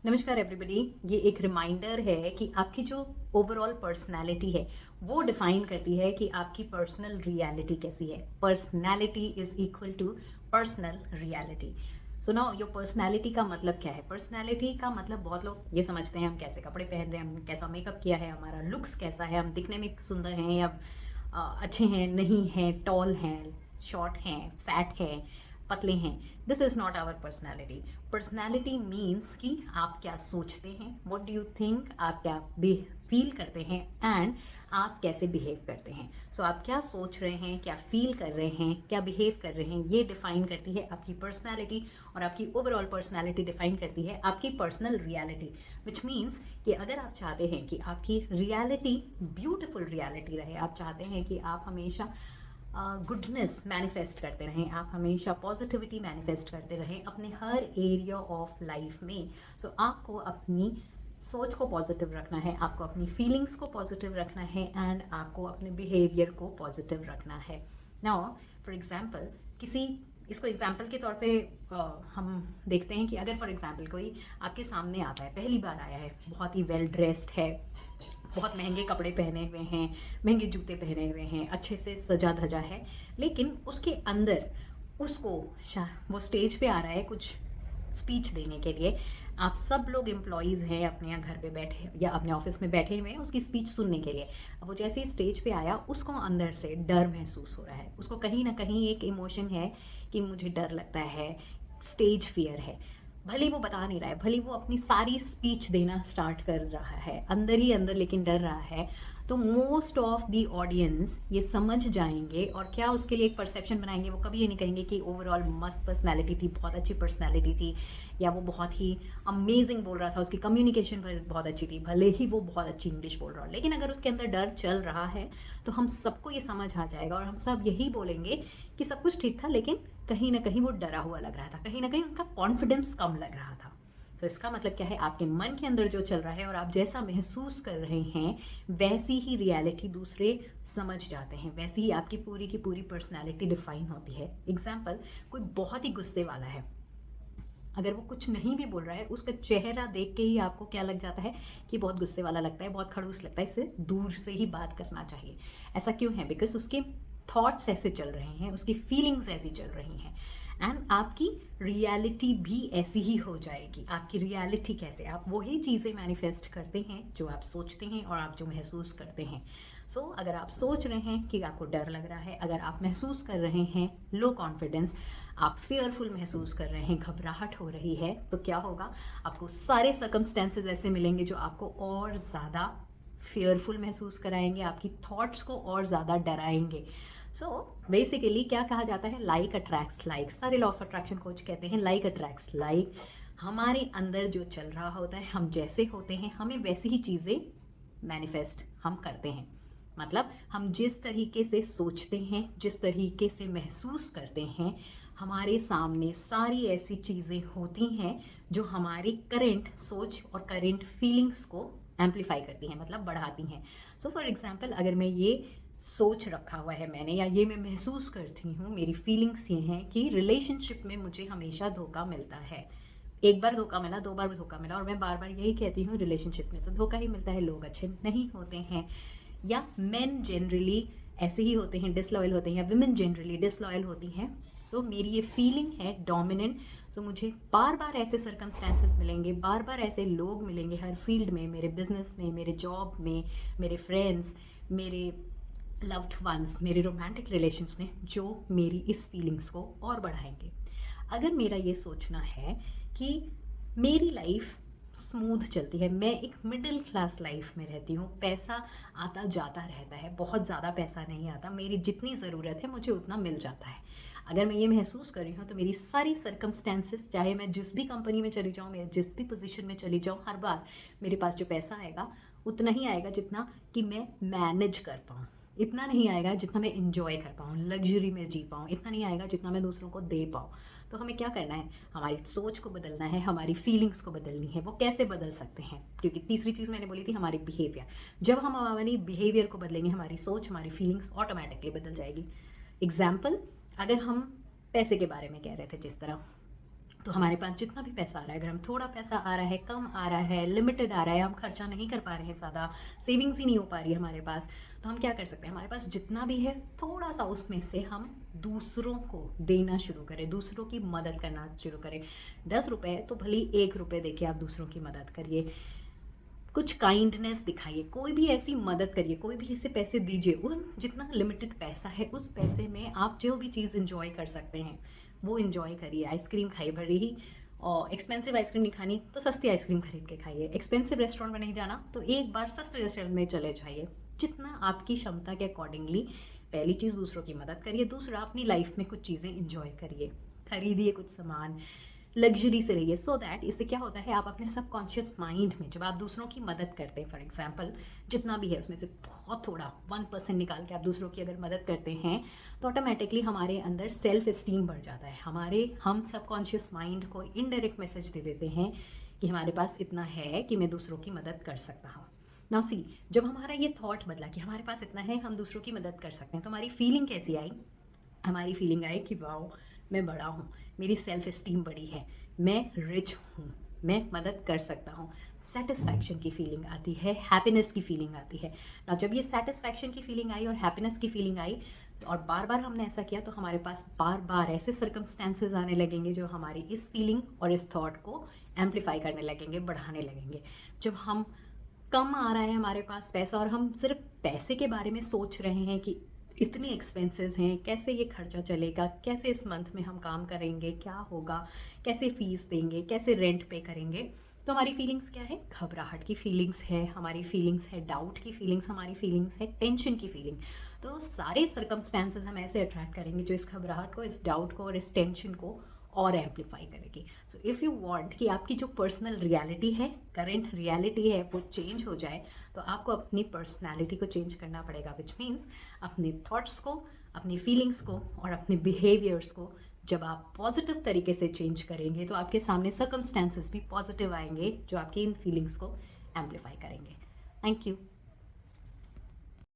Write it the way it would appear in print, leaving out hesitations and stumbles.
नमस्कार एवरीबॉडी। ये एक रिमाइंडर है कि आपकी जो ओवरऑल पर्सनालिटी है वो डिफाइन करती है कि आपकी पर्सनल रियलिटी कैसी है। Personality is equal to personal reality. So now your personality का मतलब क्या है? पर्सनालिटी का मतलब बहुत लोग ये समझते हैं हम कैसे कपड़े पहन रहे हैं, हम कैसा मेकअप किया है, हमारा लुक्स कैसा है, हम दिखने में सुंदर हैं या अच्छे हैं, नहीं हैं, टॉल हैं, शॉर्ट हैं, फैट हैं, पतले हैं। This is not our personality. Personality means कि आप क्या सोचते हैं, वॉट डू यू थिंक, आप क्या फील करते हैं एंड आप कैसे बिहेव करते हैं। सो आप क्या सोच रहे हैं, क्या फील कर रहे हैं, क्या बिहेव कर रहे हैं, ये डिफाइन करती है आपकी पर्सनैलिटी। और आपकी ओवरऑल पर्सनैलिटी डिफाइन करती है आपकी पर्सनल रियलिटी। विच मीन्स कि अगर आप चाहते हैं कि आपकी रियलिटी ब्यूटिफुल रियलिटी रहे, आप चाहते हैं कि आप हमेशा गुडनेस मैनिफेस्ट करते रहें, आप हमेशा पॉजिटिविटी मैनिफेस्ट करते रहें अपने हर एरिया ऑफ लाइफ में। सो आपको अपनी सोच को पॉजिटिव रखना है, आपको अपनी फीलिंग्स को पॉजिटिव रखना है एंड आपको अपने बिहेवियर को पॉजिटिव रखना है। नाउ फॉर एग्जांपल, किसी इसको एग्जाम्पल के तौर पे हम देखते हैं कि अगर फॉर एग्जांपल कोई आपके सामने आता है, पहली बार आया है, बहुत ही वेल ड्रेस्ड है, बहुत महंगे कपड़े पहने हुए हैं, महंगे जूते पहने हुए हैं, अच्छे से सजा धजा है, लेकिन उसके अंदर उसको वो स्टेज पे आ रहा है कुछ स्पीच देने के लिए। आप सब लोग एम्प्लॉयज़ हैं, अपने यहाँ घर पे बैठे या अपने ऑफिस में बैठे हुए हैं उसकी स्पीच सुनने के लिए। अब वो जैसे ही स्टेज पे आया, उसको अंदर से डर महसूस हो रहा है, उसको कहीं ना कहीं एक इमोशन है कि मुझे डर लगता है, स्टेज फियर है। भले वो बता नहीं रहा है, भले वो अपनी सारी स्पीच देना स्टार्ट कर रहा है अंदर ही अंदर, लेकिन डर रहा है। तो मोस्ट ऑफ द ऑडियंस ये समझ जाएंगे और क्या उसके लिए एक परसेप्शन बनाएंगे। वो कभी ये नहीं कहेंगे कि ओवरऑल मस्त पर्सनैलिटी थी, बहुत अच्छी पर्सनैलिटी थी, या वो बहुत ही अमेजिंग बोल रहा था, उसकी कम्युनिकेशन बहुत अच्छी थी, भले ही वो बहुत अच्छी इंग्लिश बोल रहा हो। लेकिन अगर उसके अंदर डर चल रहा है तो हम सबको ये समझ आ जाएगा और हम सब यही बोलेंगे कि सब कुछ ठीक था, लेकिन कहीं ना कहीं वो डरा हुआ लग रहा था, कहीं ना कहीं उनका कॉन्फिडेंस कम लग रहा था। तो इसका मतलब क्या है? आपके मन के अंदर जो चल रहा है और आप जैसा महसूस कर रहे हैं वैसी ही रियलिटी दूसरे समझ जाते हैं, वैसी ही आपकी पूरी की पूरी पर्सनैलिटी डिफाइन होती है। एग्जाम्पल, कोई बहुत ही गुस्से वाला है, अगर वो कुछ नहीं भी बोल रहा है, उसका चेहरा देख के ही आपको क्या लग जाता है कि बहुत गुस्से वाला लगता है, बहुत खड़ूस लगता है, इससे दूर से ही बात करना चाहिए। ऐसा क्यों है? बिकॉज उसके थॉट्स ऐसे चल रहे हैं, उसकी फीलिंग्स ऐसी चल रही हैं एंड आपकी रियलिटी भी ऐसी ही हो जाएगी। आपकी रियलिटी कैसे? आप वही चीज़ें मैनिफेस्ट करते हैं जो आप सोचते हैं और आप जो महसूस करते हैं। सो अगर आप सोच रहे हैं कि आपको डर लग रहा है, अगर आप महसूस कर रहे हैं लो कॉन्फिडेंस, आप फेयरफुल महसूस कर रहे हैं, घबराहट हो रही है, तो क्या होगा? आपको सारे सर्कमस्टेंसेस ऐसे मिलेंगे जो आपको और ज़्यादा फेयरफुल महसूस कराएंगे, आपकी थॉट्स को और ज़्यादा डराएंगे। सो बेसिकली क्या कहा जाता है? Like attracts like. सारे लॉ ऑफ अट्रैक्शन कोच कहते हैं लाइक अट्रैक्ट्स लाइक। हमारे अंदर जो चल रहा होता है, हम जैसे होते हैं, हमें वैसी ही चीज़ें मैनिफेस्ट हम करते हैं। मतलब हम जिस तरीके से सोचते हैं, जिस तरीके से महसूस करते हैं, हमारे सामने सारी ऐसी चीज़ें होती हैं जो हमारी करेंट सोच और करेंट फीलिंग्स को एम्पलीफाई करती हैं, मतलब बढ़ाती हैं। सो फॉर एग्जांपल, अगर मैं ये सोच रखा हुआ है मैंने, या ये मैं महसूस करती हूँ, मेरी फीलिंग्स ये हैं कि रिलेशनशिप में मुझे हमेशा धोखा मिलता है, एक बार धोखा मिला, दो बार भी धोखा मिला, और मैं बार बार यही कहती हूँ रिलेशनशिप में तो धोखा ही मिलता है, लोग अच्छे नहीं होते हैं, या मेन जनरली ऐसे ही होते हैं, डिसलॉयल होते हैं, या विमेन जनरली डिसलॉयल होती हैं। सो मेरी ये फीलिंग है डोमिनेंट। सो मुझे बार बार ऐसे सर्कमस्टेंसेस मिलेंगे, बार बार ऐसे लोग मिलेंगे हर फील्ड में, मेरे बिजनेस में, मेरे जॉब में, मेरे फ्रेंड्स, मेरे लव्ड वंस, मेरे रोमांटिक रिलेशंस में, जो मेरी इस फीलिंग्स को और बढ़ाएंगे। अगर मेरा ये सोचना है कि मेरी लाइफ स्मूथ चलती है, मैं एक मिडिल क्लास लाइफ में रहती हूँ, पैसा आता जाता रहता है, बहुत ज़्यादा पैसा नहीं आता, मेरी जितनी ज़रूरत है मुझे उतना मिल जाता है, अगर मैं ये महसूस कर रही हूँ तो मेरी सारी सर्कमस्टेंसेस, चाहे मैं जिस भी कंपनी में चली जाऊँ, मैं जिस भी पोजीशन में चली जाऊँ, हर बार मेरे पास जो पैसा आएगा उतना ही आएगा जितना कि मैं मैनेज कर पाऊँ, इतना नहीं आएगा जितना मैं इंजॉय कर पाऊँ, लग्जरी में जी पाऊँ, इतना नहीं आएगा जितना मैं दूसरों को दे पाऊँ। तो हमें क्या करना है? हमारी सोच को बदलना है, हमारी फीलिंग्स को बदलनी है। वो कैसे बदल सकते हैं? क्योंकि तीसरी चीज़ मैंने बोली थी, हमारी बिहेवियर। जब हम हमारी बिहेवियर को बदलेंगे, हमारी सोच, हमारी फीलिंग्स ऑटोमेटिकली बदल जाएगी। एग्जाम्पल, अगर हम पैसे के बारे में कह रहे थे, जिस तरह तो हमारे पास जितना भी पैसा आ रहा है, अगर हम थोड़ा पैसा आ रहा है, कम आ रहा है, लिमिटेड आ रहा है, हम खर्चा नहीं कर पा रहे हैं, ज़्यादा सेविंग्स ही नहीं हो पा रही है हमारे पास, तो हम क्या कर सकते हैं, हमारे पास जितना भी है थोड़ा सा उसमें से हम दूसरों को देना शुरू करें, दूसरों की मदद करना शुरू करें। 10 रुपये तो भले 1 रुपये देके आप दूसरों की मदद करिए, कुछ काइंडनेस दिखाइए, कोई भी ऐसी मदद करिए, कोई भी ऐसे पैसे दीजिए, उन जितना लिमिटेड पैसा है उस पैसे में आप जो भी चीज़ इंजॉय कर सकते हैं वो इंजॉय करिए। आइसक्रीम खाइए, भले ही और एक्सपेंसिव आइसक्रीम नहीं खानी तो सस्ती आइसक्रीम खरीद के खाइए, एक्सपेंसिव रेस्टोरेंट में नहीं जाना तो एक बार सस्ते रेस्टोरेंट में चले जाइए, जितना आपकी क्षमता के अकॉर्डिंगली। पहली चीज़ दूसरों की मदद करिए, दूसरा अपनी लाइफ में कुछ चीज़ें इंजॉय करिए, खरीदिए कुछ सामान, लग्जरी से रहिए, सो दैट इससे क्या होता है, आप अपने सबकॉन्शियस माइंड में जब आप दूसरों की मदद करते हैं, फॉर एग्जांपल जितना भी है उसमें से बहुत थोड़ा 1% निकाल के आप दूसरों की अगर मदद करते हैं तो ऑटोमेटिकली हमारे अंदर सेल्फ एस्टीम बढ़ जाता है, हम सबकॉन्शियस माइंड को इनडायरेक्ट मैसेज दे देते हैं कि हमारे पास इतना है कि मैं दूसरों की मदद कर सकता हूँ। नाउ सी, जब हमारा ये थॉट बदला कि हमारे पास इतना है हम दूसरों की मदद कर सकते हैं, तो हमारी फीलिंग कैसी आई, हमारी फीलिंग आई कि वाओ मैं बड़ा हूँ, मेरी सेल्फ एस्टीम बड़ी है, मैं रिच हूँ, मैं मदद कर सकता हूँ, सेटिस्फैक्शन की फीलिंग आती है, हैप्पीनेस की फीलिंग आती है ना। जब ये सेटिस्फैक्शन की फीलिंग आई और हैप्पीनेस की फीलिंग आई और बार बार हमने ऐसा किया तो हमारे पास बार बार ऐसे सर्कमस्टेंसेज आने लगेंगे जो हमारी इस फीलिंग और इस थॉट को एम्पलीफाई करने लगेंगे, बढ़ाने लगेंगे। जब हम कम आ रहा है हमारे पास पैसा और हम सिर्फ पैसे के बारे में सोच रहे हैं कि इतने एक्सपेंसेस हैं, कैसे ये खर्चा चलेगा, कैसे इस मंथ में हम काम करेंगे, क्या होगा, कैसे फीस देंगे, कैसे रेंट पे करेंगे, तो हमारी फीलिंग्स क्या है, घबराहट की फीलिंग्स है, हमारी फीलिंग्स है डाउट की फीलिंग्स, हमारी फीलिंग्स है टेंशन की फीलिंग। तो सारे सर्कमस्टेंसेस हम ऐसे अट्रैक्ट करेंगे जो इस घबराहट को, इस डाउट को और इस टेंशन को और एम्पलीफाई करेगी। सो इफ़ यू वांट कि आपकी जो पर्सनल रियलिटी है, करेंट रियलिटी है, वो चेंज हो जाए, तो आपको अपनी पर्सनैलिटी को चेंज करना पड़ेगा, विच मीन्स अपने थॉट्स को, अपनी फीलिंग्स को और अपने बिहेवियर्स को जब आप पॉजिटिव तरीके से चेंज करेंगे तो आपके सामने सर्कमस्टेंसेस भी पॉजिटिव आएंगे जो आपकी इन फीलिंग्स को एम्पलीफाई करेंगे। Thank you.